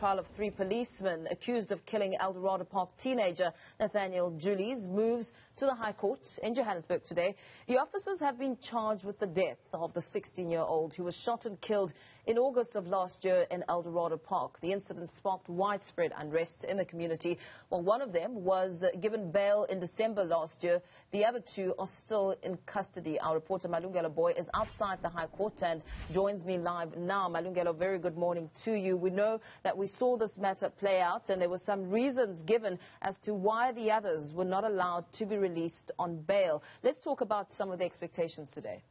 trial of 3 policemen accused of killing Eldorado Park teenager Nathaniel Julies moves to the High Court in Johannesburg today. The officers have been charged with the death of the 16-year-old who was shot and killed in August of last year in Eldorado Park. The incident sparked widespread unrest in the community. While one of them was given bail in December last year, the other 2 are still in custody. Our reporter Malungelo Booi is outside the High Court and joins me live now. Malungelo, very good morning to you. We know that we saw this matter play out and there were some reasons given as to why the others were not allowed to be released on bail. Let's talk about some of the expectations today.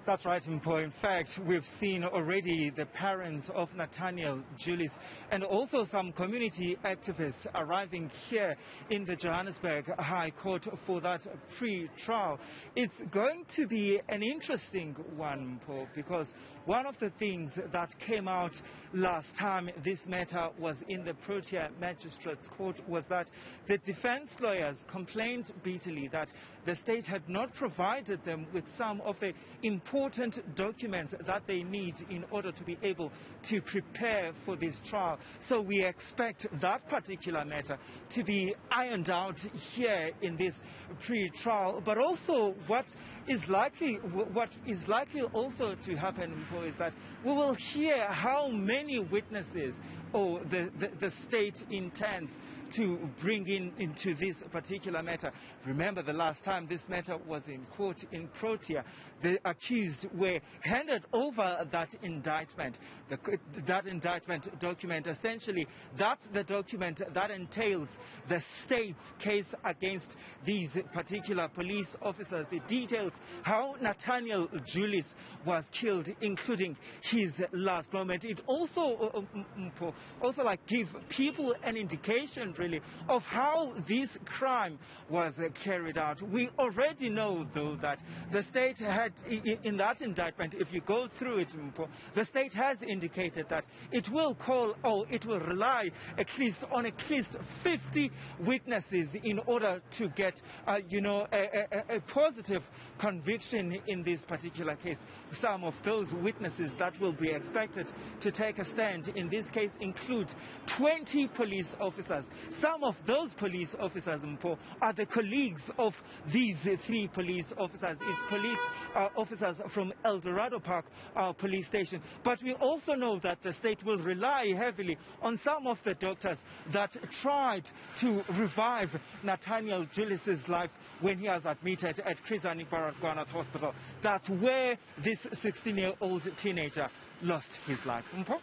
That's right, Mpo. In fact, we've seen already the parents of Nathaniel Julies and also some community activists arriving here in the Johannesburg High Court for that pre-trial. It's going to be an interesting one, Mpo, because one of the things that came out last time this matter was in the Protea Magistrates Court was that the defense lawyers complained bitterly that the state had not provided them with some of the important documents that they need in order to be able to prepare for this trial. So we expect that particular matter to be ironed out here in this pre-trial. But also what is likely also to happen is that we will hear how many witnesses the state intends to bring into this particular matter. Remember, the last time this matter was in court in Protea, the accused were handed over that indictment. That indictment document, essentially, that's the document that entails the state's case against these particular police officers. It details how Nathaniel Julies was killed, including his last moment. It also give people an indication really of how this crime was carried out. We already know, though, that the state had, in that indictment, if you go through it, the state has indicated that it will rely on at least 50 witnesses in order to get, a positive conviction in this particular case. Some of those witnesses that will be expected to take a stand in this case include 20 police officers. Some of those police officers, Mpo, are the colleagues of these 3 police officers. It's police officers from Eldorado Park police station. But we also know that the state will rely heavily on some of the doctors that tried to revive Nathaniel Julies' life when he was admitted at Chris Hani Baragwanath Hospital. That's where this 16-year-old teenager lost his life. Mpo?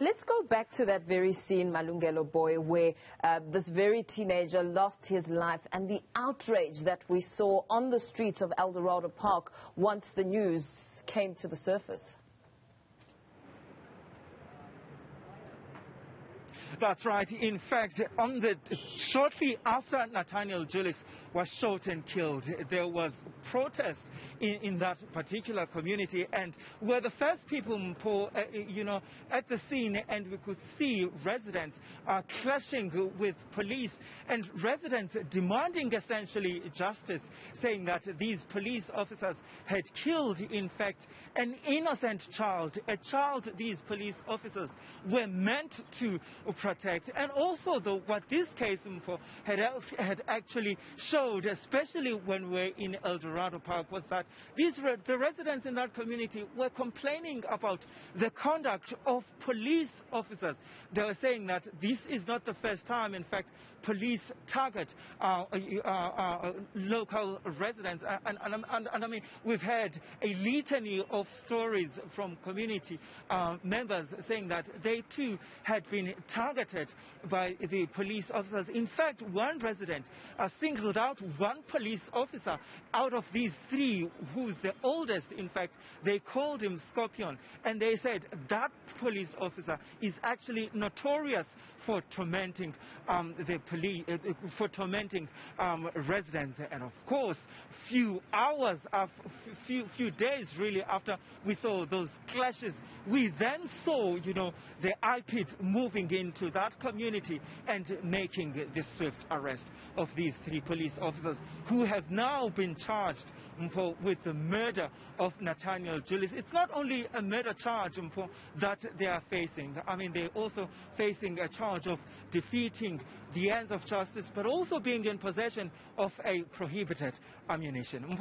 Let's go back to that very scene, Malungelo Booi, where this very teenager lost his life and the outrage that we saw on the streets of Eldorado Park once the news came to the surface. That's right. In fact, shortly after Nathaniel Julies was shot and killed, there was protest in that particular community, and we're the first people, at the scene, and we could see residents clashing with police and residents demanding essentially justice, saying that these police officers had killed, in fact, an innocent child, a child these police officers were meant to protect. And also, though, what this case had actually showed, especially when we're in Eldorado Park, was that the residents in that community were complaining about the conduct of police officers. They were saying that this is not the first time, in fact, police target local residents. And I mean, we've had a litany of stories from community members saying that they too had been targeted by the police officers. In fact, one resident singled out one police officer out of these 3, who's the oldest. In fact, they called him Scorpion, and they said that police officer is actually notorious for tormenting residents. And of course, few days really after we saw those clashes, we then saw, the IPID moving into that community and making the swift arrest of these 3 police officers who have now been charged with the murder of Nathaniel Julies. It's not only a murder charge that they are facing. I mean, they're also facing a charge of defeating the ends of justice, but also being in possession of a prohibited ammunition.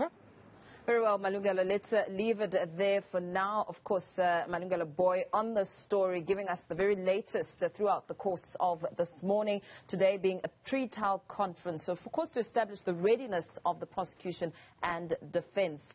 Very well, Malungelo, let's leave it there for now. Of course, Malungelo Booi on the story, giving us the very latest throughout the course of this morning, today being a pre-trial conference. So, of course, to establish the readiness of the prosecution and defense.